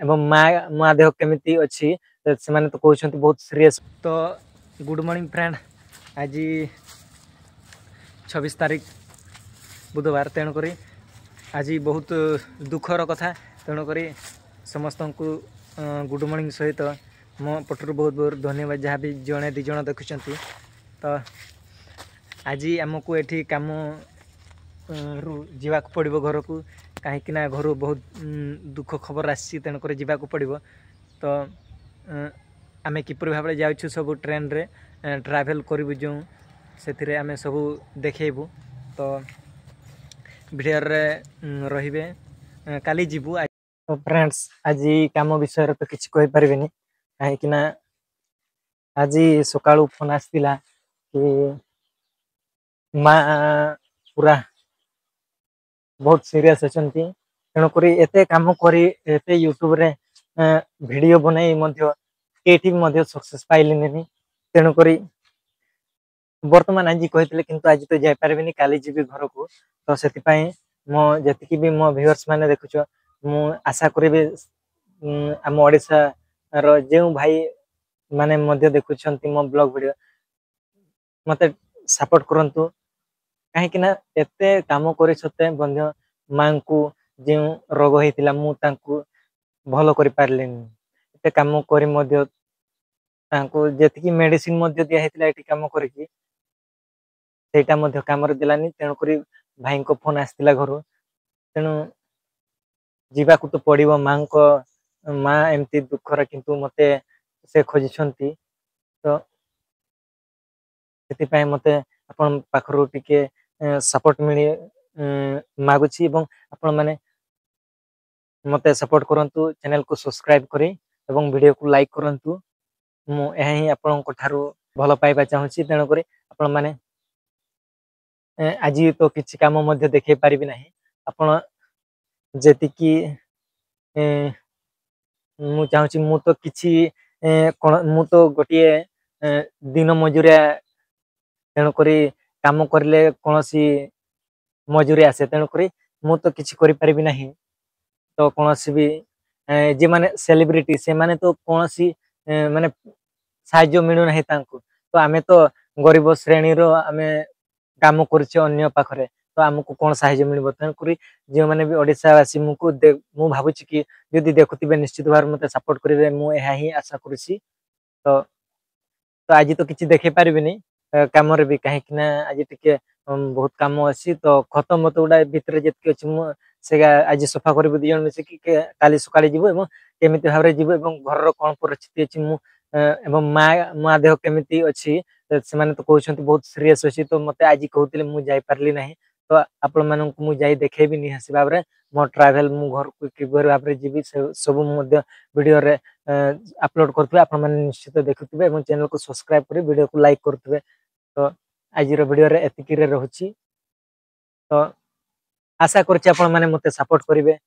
एवं माँ देह केमिति अच्छी से माने तो कहते बहुत सीरियस। तो गुड मॉर्निंग फ्रेंड, आज 26 तारीख बुधवार, तेणुक आज बहुत दुखर कथा। तेणुक समस्त को गुड मॉर्निंग सहित मो पटर बहुत बहुत धन्यवाद जहाँ भी जड़े दिज देखुं। तो आज आमको ये कम जावाक पड़ो घर को, कहीं घर बहुत दुख खबर आसी, तेणुक जावाक पड़ो। तो आमे किपर भाव में जाऊँ सब ट्रेन रे ट्रैवल करूँ जो से आमे सब देखू। तो भिडियो रे काली जीवु। तो फ्रेंड्स आज काम विषय तो किसी कही पारिनी, कहीं आज सका फोन आसला कि माँ पूरा बहुत सीरियस अच्छा। तेणुक एत कम कर यूट्यूब रे वीडियो बनाई सक्सेस पाइलिनी। तेणुक बर्तमान आज कहते किंतु आज तो जापारे काली जी घर को। तो से मो जी भी मो व्यूअर्स मैंने देखुच मु आशा करी आम ओडिशा रो जो भाई माने मध्य देखुं मो ब्लॉग वीडियो मते सपोर्ट करंतु। कहीं एते काम करते माँ को जो रोग होता मुझे भल कर पार्लिनी। एते काम कर जी मेडिसिन दिखाई कम करके कम दिलानी। तेणुक भाई को फोन आसला घर, तेणु जावाक तो पड़ो माँ को। माँ एमती दुखर किंतु मते से खोजी। तो से मते आपण पाखरु टिके सपोर्ट मिले मागुची। आपण माने मते सपोर्ट करंतु, चैनल को सब्सक्राइब करी एवं वीडियो को लाइक करंतु। मु एही आपण को थारु भल पाइबा चाहूची। तेणुक आपण माने आज तो किसी काम मध्य देखे पारिबि नाही। आपण जेतिकी मु चाहूची मु तो किसी मु तो गोटे दिन मजूरिया। तेणुक काम करले कौन सी मजूरी आसे, तेणुक मु तो किसी करि परिबि नाही। तो कौन सी भी जे माने सेलिब्रिटी से माने तो कौन सी माने साहाय्य मिलू नाही तांको। तो आमे तो गरीब श्रेणी रो आमे काम करछे अन्य पाखरे, तो आमको कौन साहाय्य मिलबो। तेणुक जो माने भी ओडिशावासी मुझको मु भाबुची कि यदि देखुथिबे निश्चित भाव मते सपोर्ट करिवे, मु एहा ही आशा करूची। तो आज तो किसी देखे पारिबिनी काम रे भी, कहीं आज टिके बहुत काम अच्छी। तो खत्म मत गुड़ा भितर जितकी अच्छी से आज सफा कर दी जन मिसिक काली सकाଳେ जीवो एवं केमिति भाव जीवो एवं घर कौन परिस्थिति अच्छी एवं माँ देह केमिति अच्छी से माने तो कहते बहुत सीरियस अच्छी। तो मते आज कहते मुझे जाई पारली नहीं। तो आपण मानक मुझे देखेबी निहासी भाव में मो ट्रैवल मु घर को किभर भाव में जीवी सब वीडियो रे अपलोड करथबे। आपण माने निश्चित देखुथिबे एवं चैनल को सब्सक्राइब करी वीडियो को लाइक करथबे। तो आज वीडियो रे एतिकी रे रहउची। तो आशा करछि आपण माने मते सपोर्ट करिवे।